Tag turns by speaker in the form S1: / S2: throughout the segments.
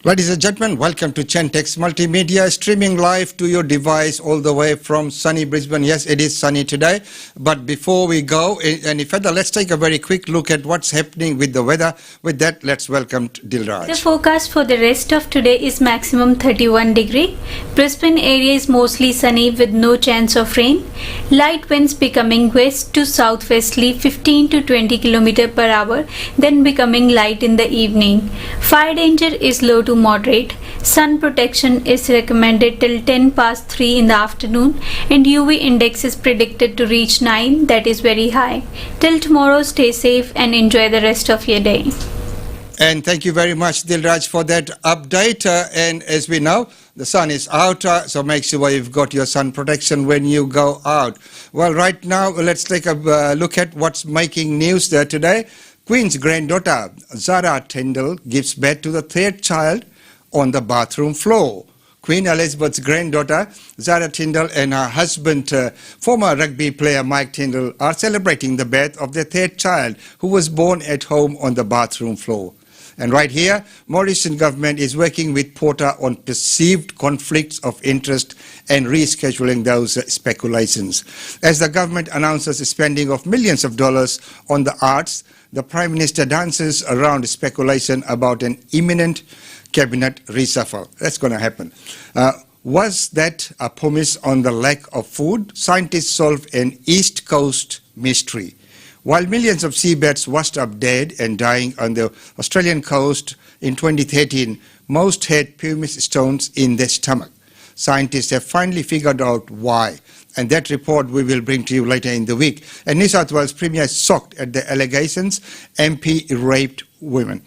S1: Ladies and gentlemen, welcome to Chentex Multimedia, streaming live to your device all the way from sunny Brisbane. Yes, it is sunny today. But before we go any further, let's take a very quick look at what's happening with the weather. With that, let's welcome Dilraj.
S2: The forecast for the rest of today is maximum 31 degree. Brisbane area is mostly sunny with no chance of rain. Light winds becoming west to southwesterly 15 to 20 km per hour, then becoming light in the evening. Fire danger is low to moderate. Sun protection is recommended till 10 past 3 in the afternoon, and UV index is predicted to reach 9, that is very high. Till tomorrow, stay safe and enjoy the rest of your day.
S1: And thank you very much, Dilraj, for that update. And as we know, the sun is out, so make sure you've got your sun protection when you go out. Well, right now, let's take a look at what's making news there today. Queen's granddaughter, Zara Tindall, gives birth to the third child on the bathroom floor. Queen Elizabeth's granddaughter, Zara Tindall, and her husband, former rugby player Mike Tindall, are celebrating the birth of their third child, who was born at home on the bathroom floor. And right here, Morrison government is working with Porter on perceived conflicts of interest and rescheduling those speculations. As the government announces the spending of millions of dollars on the arts, the Prime Minister dances around speculation about an imminent cabinet reshuffle. That's going to happen. Was that a promise on the lack of food? Scientists solve an East Coast mystery. While millions of seabirds washed up dead and dying on the Australian coast in 2013, most had pumice stones in their stomach. Scientists have finally figured out why. And that report we will bring to you later in the week. And New South Wales Premier is shocked at the allegations MP raped women.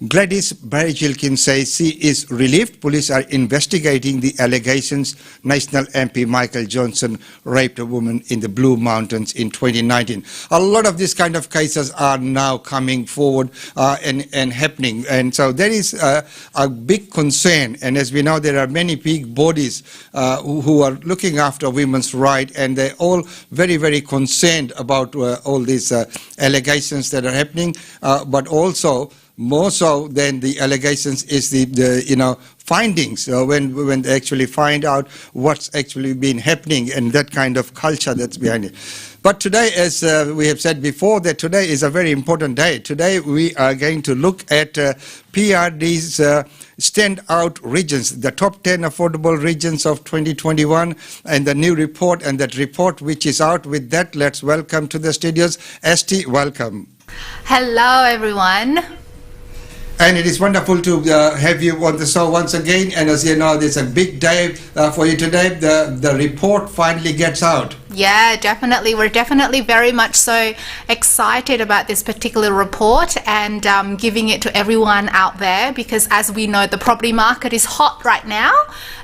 S1: Gladys Berejiklian says she is relieved police are investigating the allegations National MP Michael Johnson raped a woman in the Blue Mountains in 2019. A lot of these kind of cases are now coming forward and happening. And so there is a big concern. And as we know, there are many big bodies who are looking after women's rights, and they're all very, very concerned about all these allegations that are happening, but also more so than the allegations is the findings, when they actually find out what's actually been happening and that kind of culture that's behind it. But today, as we have said before, that today is a very important day. Today we are going to look at PRD's standout regions, the top 10 affordable regions of 2021, and the new report, and that report which is out. With that, let's welcome to the studios, Asti, welcome.
S3: Hello everyone.
S1: And it is wonderful to have you on the show once again. And as you know, there's a big day for you today. The report finally gets out.
S3: Yeah, definitely. We're definitely very much so excited about this particular report and giving it to everyone out there, because as we know, the property market is hot right now.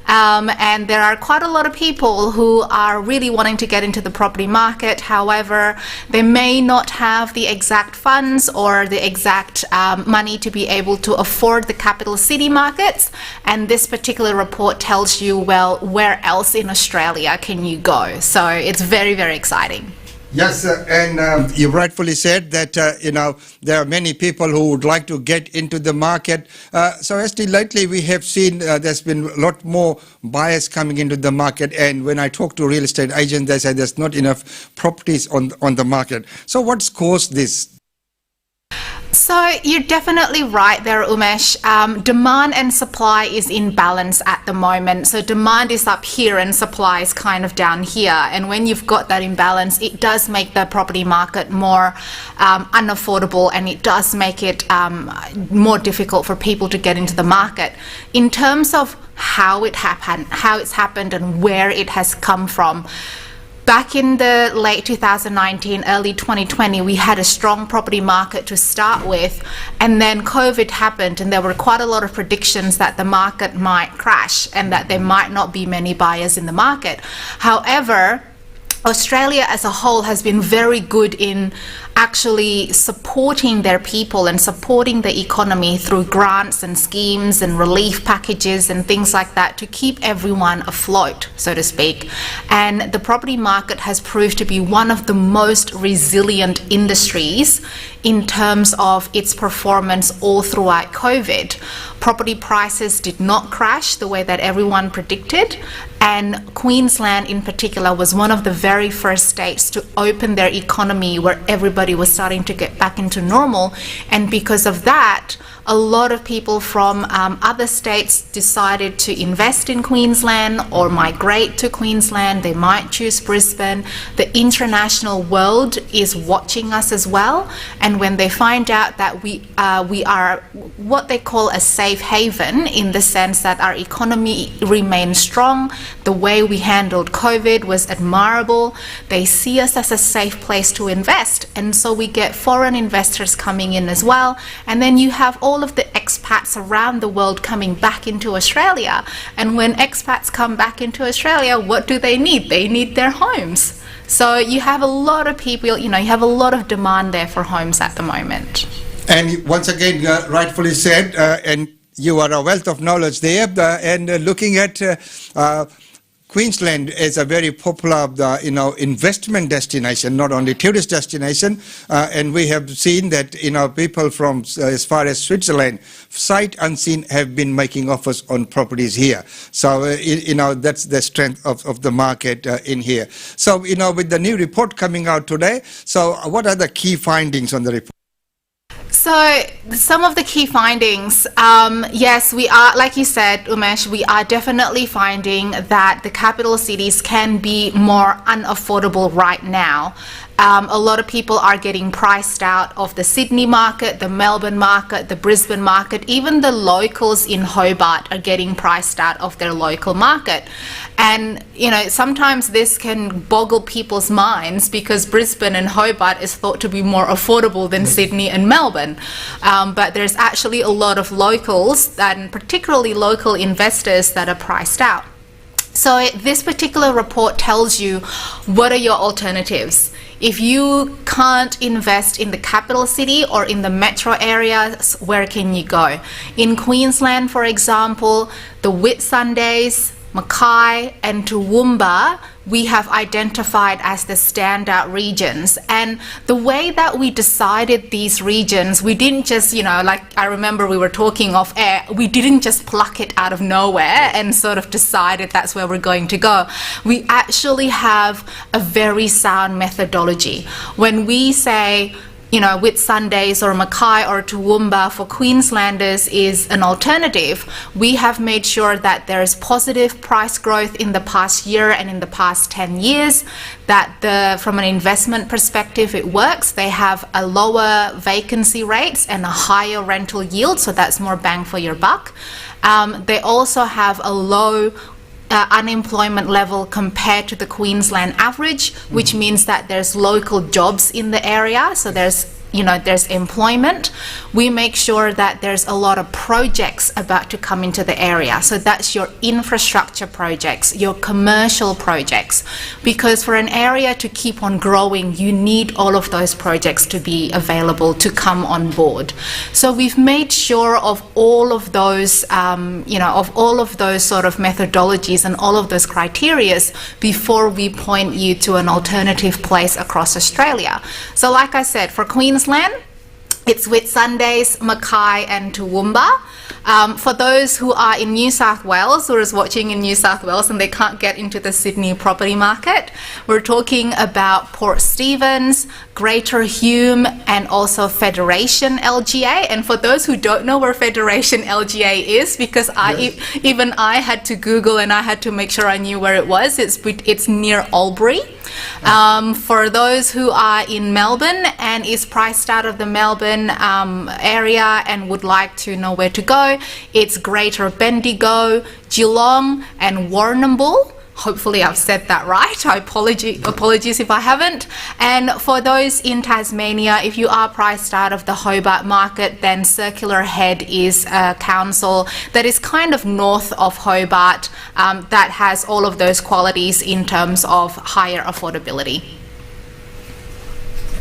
S3: And there are quite a lot of people who are really wanting to get into the property market. However, they may not have the exact funds or the exact money to be able to afford the capital city markets. And this particular report tells you, well, where else in Australia can you go? So it's very, very exciting.
S1: Yes, and you rightfully said that, there are many people who would like to get into the market. So, Asti, lately we have seen there's been a lot more buyers coming into the market. And when I talk to real estate agents, they say there's not enough properties on the market. So what's caused this?
S3: So you're definitely right there, Umesh. Demand and supply is in balance at the moment. So demand is up here and supply is kind of down here. And when you've got that imbalance, it does make the property market more unaffordable, and it does make it more difficult for people to get into the market. In terms of how it's happened and where it has come from, back in the late 2019, early 2020, we had a strong property market to start with, and then COVID happened, and there were quite a lot of predictions that the market might crash and that there might not be many buyers in the market. However, Australia as a whole has been very good in actually supporting their people and supporting the economy through grants and schemes and relief packages and things like that to keep everyone afloat, so to speak. And the property market has proved to be one of the most resilient industries in terms of its performance all throughout COVID. Property prices did not crash the way that everyone predicted, and Queensland in particular was one of the very first states to open their economy where everybody was starting to get back into normal. And because of that, a lot of people from other states decided to invest in Queensland or migrate to Queensland. They might choose Brisbane. The international world is watching us as well, and when they find out that we are what they call a safe haven, in the sense that our economy remains strong, the way we handled COVID was admirable, they see us as a safe place to invest. And so we get foreign investors coming in as well, and then you have all of the expats around the world coming back into Australia. And when expats come back into Australia, what do they need? They need their homes. So you have a lot of people, you have a lot of demand there for homes at the moment.
S1: And once again, rightfully said, and you are a wealth of knowledge there, and looking at Queensland is a very popular, investment destination, not only tourist destination. And we have seen that, people from as far as Switzerland, sight unseen, have been making offers on properties here. So, that's the strength of the market in here. So, with the new report coming out today, so what are the key findings on the report?
S3: So some of the key findings, yes, we are, like you said, Umesh, we are definitely finding that the capital cities can be more unaffordable right now. A lot of people are getting priced out of the Sydney market, the Melbourne market, the Brisbane market. Even the locals in Hobart are getting priced out of their local market. And, sometimes this can boggle people's minds because Brisbane and Hobart is thought to be more affordable than Sydney and Melbourne. But there's actually a lot of locals, and particularly local investors, that are priced out. So this particular report tells you what are your alternatives. If you can't invest in the capital city or in the metro areas, where can you go? In Queensland, for example, the Whitsundays, Mackay and Toowoomba, we have identified as the standout regions. And the way that we decided these regions, we didn't just, like I remember we were talking off air, we didn't just pluck it out of nowhere and sort of decided that's where we're going to go. We actually have a very sound methodology. When we say, Whitsundays or Mackay or Toowoomba for Queenslanders is an alternative, we have made sure that there's positive price growth in the past year and in the past 10 years, that from an investment perspective it works. They have a lower vacancy rates and a higher rental yield, so that's more bang for your buck. They also have a low unemployment level compared to the Queensland average, which means that there's local jobs in the area, so there's employment. We make sure that there's a lot of projects about to come into the area. So that's your infrastructure projects, your commercial projects, because for an area to keep on growing, you need all of those projects to be available to come on board. So we've made sure of all of those, sort of methodologies and all of those criterias before we point you to an alternative place across Australia. So like I said, for Queensland, it's Whitsundays, Mackay and Toowoomba. For those who are in New South Wales or is watching in New South Wales and they can't get into the Sydney property market, we're talking about Port Stephens, Greater Hume and also Federation LGA. And for those who don't know where Federation LGA is, because even I had to Google and I had to make sure I knew where it was, it's near Albury. For those who are in Melbourne and is priced out of the Melbourne area and would like to know where to go, it's Greater Bendigo, Geelong and Warrnambool. Hopefully I've said that right. Apologies if I haven't. And for those in Tasmania, if you are priced out of the Hobart market, then Circular Head is a council that is kind of north of Hobart that has all of those qualities in terms of higher affordability.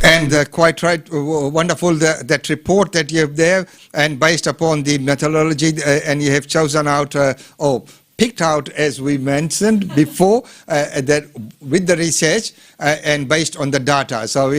S1: And And quite right, wonderful that report that you have there, and based upon the methodology, and you have chosen out, picked out, as we mentioned before, that with the research and based on the data. So,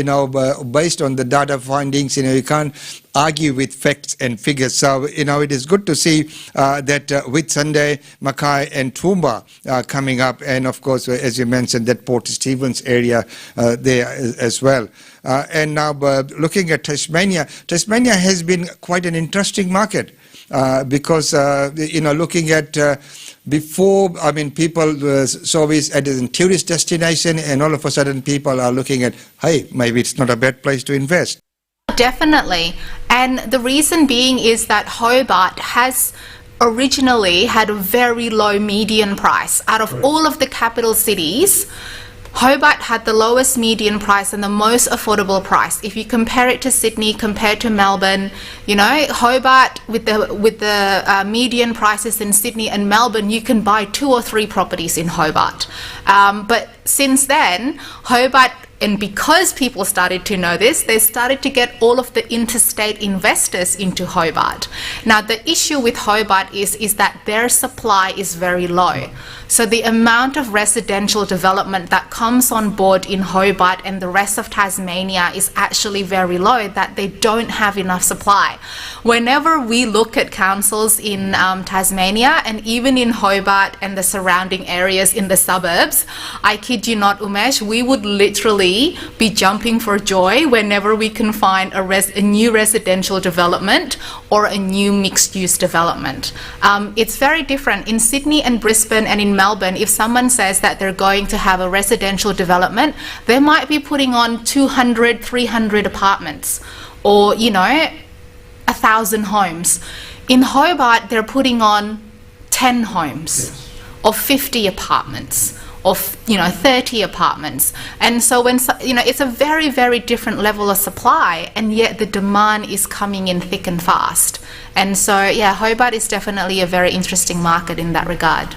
S1: based on the data findings, you can't argue with facts and figures. So, it is good to see that with Sunday, Mackay and Toowoomba coming up, and of course, as you mentioned, that Port Stephens area there as well. And now looking at Tasmania, Tasmania has been quite an interesting market because, looking at before, people saw it as a tourist destination, and all of a sudden people are looking at, hey, maybe it's not a bad place to invest.
S3: Definitely. And the reason being is that Hobart has originally had a very low median price. Out of all of the capital cities, Hobart had the lowest median price and the most affordable price. If you compare it to Sydney, compared to Melbourne, Hobart with the median prices in Sydney and Melbourne, you can buy 2 or 3 properties in Hobart. But since then, Hobart, and because people started to know this, they started to get all of the interstate investors into Hobart. Now, the issue with Hobart is that their supply is very low. So the amount of residential development that comes on board in Hobart and the rest of Tasmania is actually very low, that they don't have enough supply. Whenever we look at councils in Tasmania, and even in Hobart and the surrounding areas in the suburbs, I kid you not, Umesh, we would literally be jumping for joy whenever we can find a new residential development or a new mixed-use development. It's very different. In Sydney and Brisbane and in Melbourne, if someone says that they're going to have a residential development, they might be putting on 200, 300 apartments or, 1,000 homes. In Hobart, they're putting on 10 homes or 50 apartments of 30 apartments. And so when it's a very, very different level of supply, and yet the demand is coming in thick and fast. And so Hobart is definitely a very interesting market in that regard.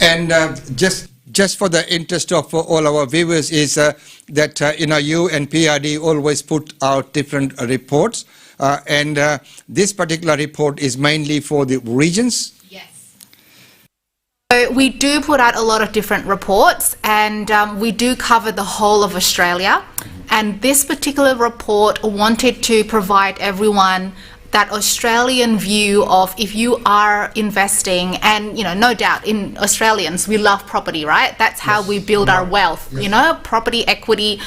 S1: And just for the interest of all our viewers is that you and PRD always put out different reports, and this particular report is mainly for the regions.
S3: So we do put out a lot of different reports, and we do cover the whole of Australia. And this particular report wanted to provide everyone that Australian view of, if you are investing, and no doubt in Australians, we love property, right? That's how we build our wealth, property, equity,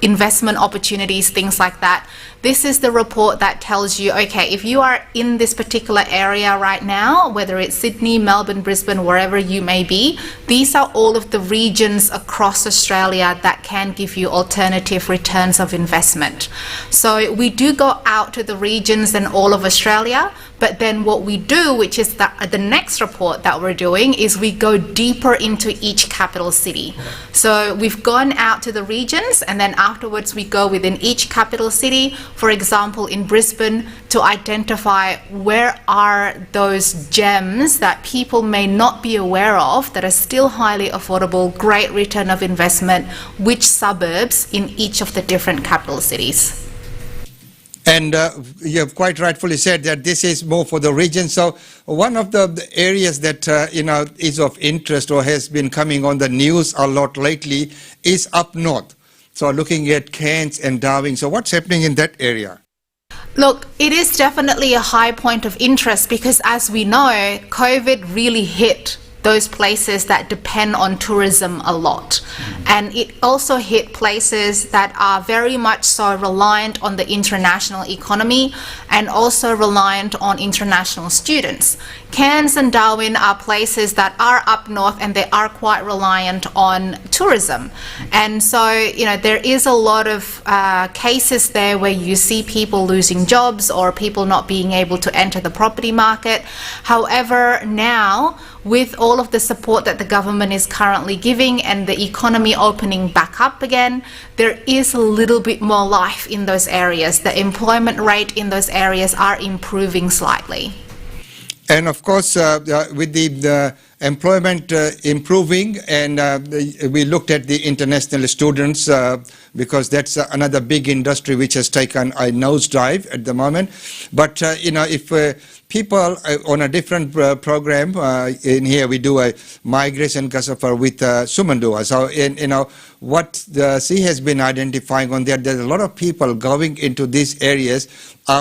S3: investment opportunities, things like that. This is the report that tells you, okay, if you are in this particular area right now, whether it's Sydney, Melbourne, Brisbane, wherever you may be, these are all of the regions across Australia that can give you alternative returns of investment. So we do go out to the regions and all of Australia, but then what we do, which is the next report that we're doing, is we go deeper into each capital city. So we've gone out to the regions, and then afterwards we go within each capital city. For example, in Brisbane, to identify where are those gems that people may not be aware of that are still highly affordable, great return of investment, which suburbs in each of the different capital cities.
S1: And you have quite rightfully said that this is more for the region. So one of the areas that is of interest or has been coming on the news a lot lately is up north. So looking at Cairns and Darwin. So what's happening in that area?
S3: Look, it is definitely a high point of interest because, as we know, COVID really hit those places that depend on tourism a lot. And it also hit places that are very much so reliant on the international economy and also reliant on international students. Cairns and Darwin are places that are up north and they are quite reliant on tourism. And so, there is a lot of cases there where you see people losing jobs or people not being able to enter the property market. However, now, with all of the support that the government is currently giving and the economy opening back up again, there is a little bit more life in those areas. The employment rate in those areas are improving slightly.
S1: And of course, with the employment improving, and we looked at the international students because that's another big industry which has taken a nosedive at the moment. But if people on a different program in here, we do a migration kasafar with Sumandua. So what the C has been identifying on there, there's a lot of people going into these areas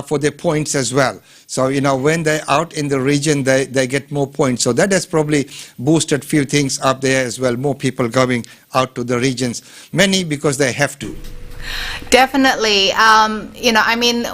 S1: for their points as well. So when they're out in the region, they get more points. So that has probably boosted few things up there as well. More people going out to the regions, many because they have to.
S3: Definitely.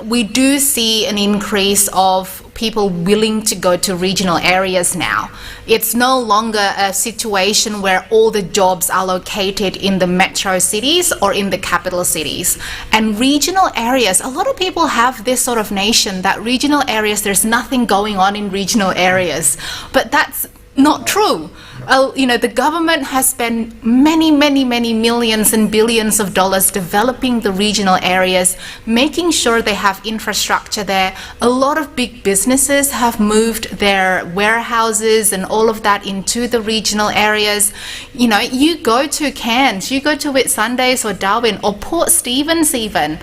S3: We do see an increase of people willing to go to regional areas now. It's no longer a situation where all the jobs are located in the metro cities or in the capital cities. And regional areas, a lot of people have this sort of notion that regional areas, there's nothing going on in regional areas. But that's not true. The government has spent many millions and billions of dollars developing the regional areas, making sure they have infrastructure there. A lot of big businesses have moved their warehouses and all of that into the regional areas. You go to Cairns, you go to Whitsundays or Darwin or Port Stephens even,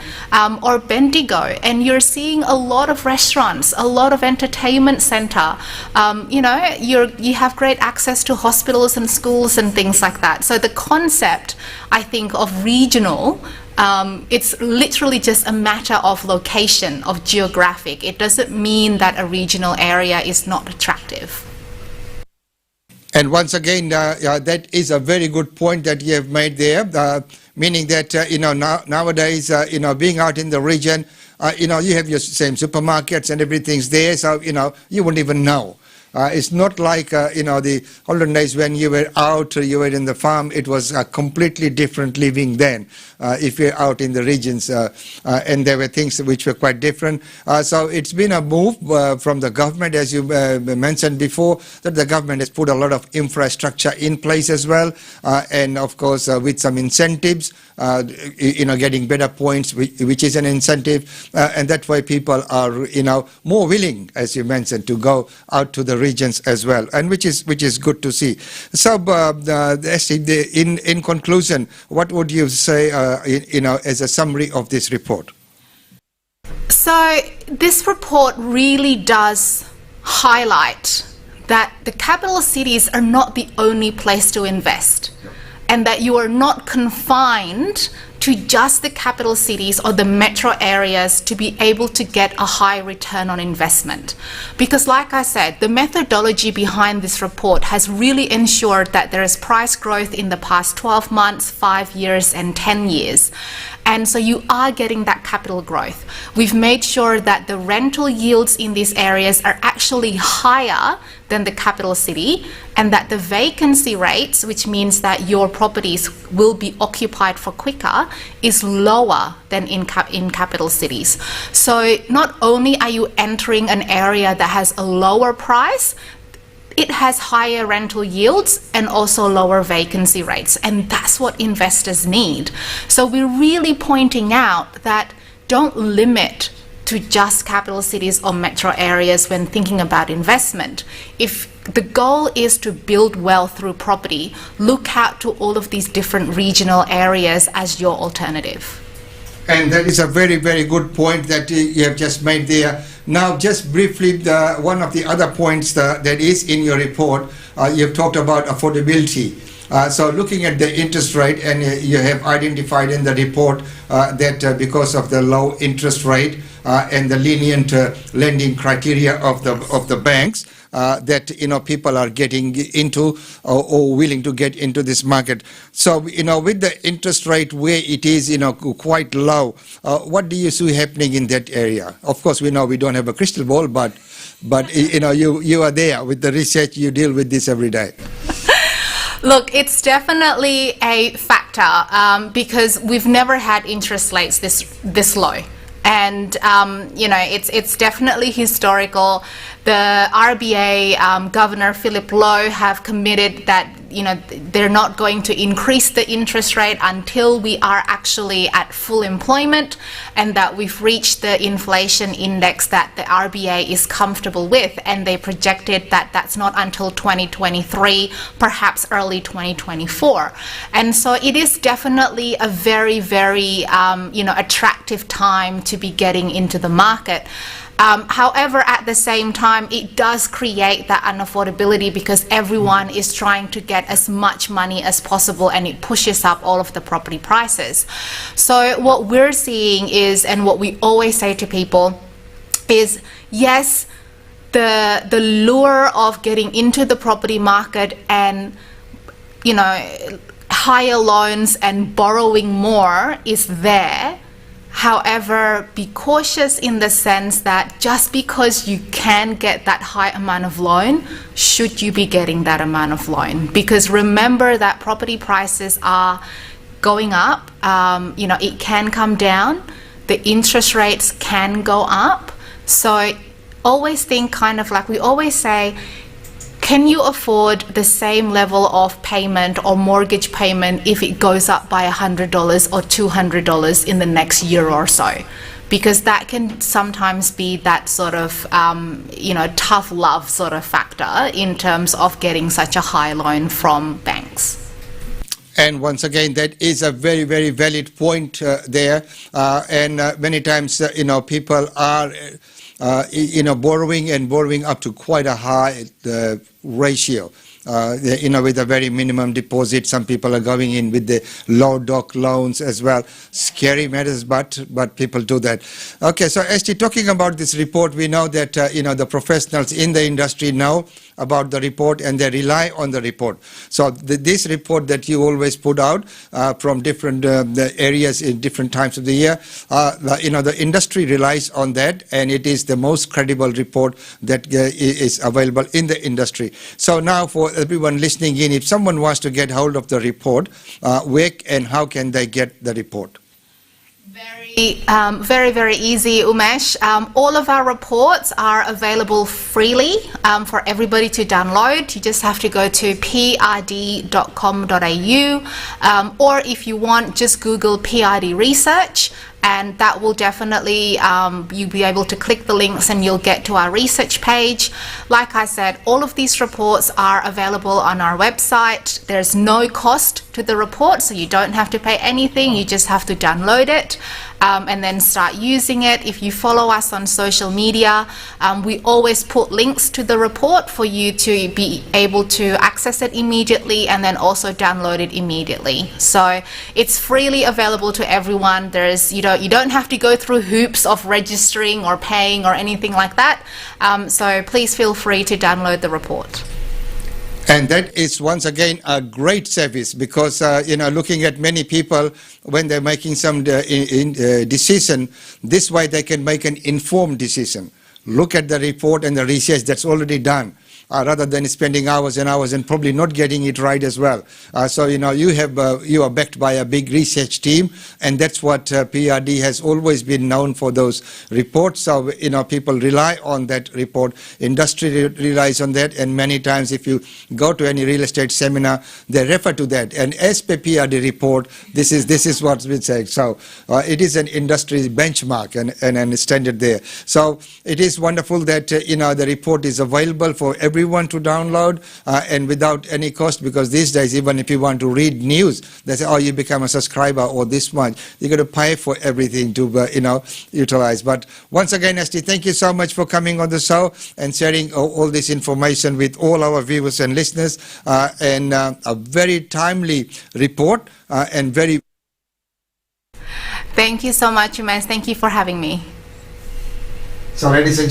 S3: or Bendigo, and you're seeing a lot of restaurants, a lot of entertainment centre. You have great access to hospitals and schools and things like that. So the concept, I think, of regional, it's literally just a matter of location, of geographic. It doesn't mean that a regional area is not attractive.
S1: And once again, that is a very good point that you have made there, meaning that, nowadays, being out in the region, you have your same supermarkets and everything's there, so, you wouldn't even know. It's not like, the olden days when you were out, you were in the farm, it was a completely different living then, if you're out in the regions, and there were things which were quite different. So it's been a move from the government, as you mentioned before, that the government has put a lot of infrastructure in place as well, and of course with some incentives, getting better points, which is an incentive, and that way people are, more willing, as you mentioned, to go out to the regions as well, and which is good to see. So, in conclusion, what would you say, as a summary of this report?
S3: So this report really does highlight that the capital cities are not the only place to invest, and that you are not confined to just the capital cities or the metro areas to be able to get a high return on investment. Because like I said, the methodology behind this report has really ensured that there is price growth in the past 12 months, 5 years and 10 years. And so you are getting that capital growth. We've made sure that the rental yields in these areas are actually higher than the capital city, and that the vacancy rates, which means that your properties will be occupied for quicker, is lower than in capital cities. So not only are you entering an area that has a lower price, it has higher rental yields and also lower vacancy rates, and that's what investors need. So we're really pointing out that don't limit to just capital cities or metro areas when thinking about investment. If the goal is to build wealth through property, look out to all of these different regional areas as your alternative.
S1: And that is a very, very good point that you have just made there. Now, just briefly, one of the other points that is in your report, you have talked about affordability. So looking at the interest rate, and you have identified in the report that because of the low interest rate and the lenient lending criteria of the banks, that people are getting into or willing to get into this market. So with the interest rate where it is quite low, what do you see happening in that area? Of course, we know we don't have a crystal ball, but you are there with the research. You deal with this every day.
S3: Look, it's definitely a factor because we've never had interest rates this low. And, it's definitely historical. The RBA Governor Philip Lowe have committed that, they're not going to increase the interest rate until we are actually at full employment and that we've reached the inflation index that the RBA is comfortable with, and they projected that that's not until 2023, perhaps early 2024. And so it is definitely a very, very attractive time to be getting into the market. However, at the same time, it does create that unaffordability because everyone is trying to get as much money as possible, and it pushes up all of the property prices. So what we're seeing is, and what we always say to people is, yes, the lure of getting into the property market and, higher loans and borrowing more is there. However, be cautious in the sense that just because you can get that high amount of loan, should you be getting that amount of loan? Because remember that property prices are going up. It can come down. The interest rates can go up. So always think kind of like we always say, can you afford the same level of payment or mortgage payment if it goes up by $100 or $200 in the next year or so? Because that can sometimes be that sort of, tough love sort of factor in terms of getting such a high loan from banks.
S1: And once again, that is a very, very valid point there. And many times, people are borrowing up to quite a high ratio. With a very minimum deposit. Some people are going in with the low doc loans as well. Scary matters, but people do that. Okay, so Asti, talking about this report, we know that the professionals in the industry know about the report and they rely on the report. So this report that you always put out from different areas in different times of the year, the industry relies on that, and it is the most credible report that is available in the industry. So now for everyone listening in, if someone wants to get hold of the report, where and how can they get the report?
S3: Very, very easy, Umesh. All of our reports are available freely for everybody to download. You just have to go to prd.com.au, or if you want, just Google PRD research, and that will definitely, you'll be able to click the links and you'll get to our research page. Like I said, all of these reports are available on our website. There's no cost to the report, so you don't have to pay anything. You just have to download it and then start using it. If you follow us on social media, we always put links to the report for you to be able to access it immediately and then also download it immediately. So it's freely available to everyone. You don't have to go through hoops of registering or paying or anything like that. So please feel free to download the report.
S1: And that is once again a great service because, looking at many people when they're making some decision, this way they can make an informed decision. Look at the report and the research that's already done. Rather than spending hours and hours and probably not getting it right as well. So you are backed by a big research team, and that's what PRD has always been known for, those reports. So people rely on that report. Industry relies on that, and many times if you go to any real estate seminar, they refer to that. And as per PRD report, this is what's been said. So it is an industry benchmark and a standard there. So it is wonderful that the report is available for everyone to download and without any cost, because these days even if you want to read news, they say, oh, you become a subscriber or this much. You're going to pay for everything to utilize. But once again, Asti, thank you so much for coming on the show and sharing all this information with all our viewers and listeners, and a very timely report and very...
S3: Thank you so much, Umesh. Thank you for having me.
S1: So ladies and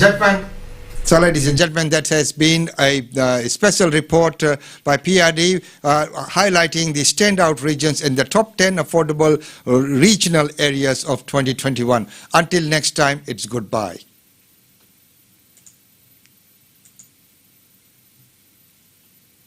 S1: gentlemen, that has been a special report by PRD highlighting the standout regions in the top 10 affordable regional areas of 2021. Until next time, it's goodbye.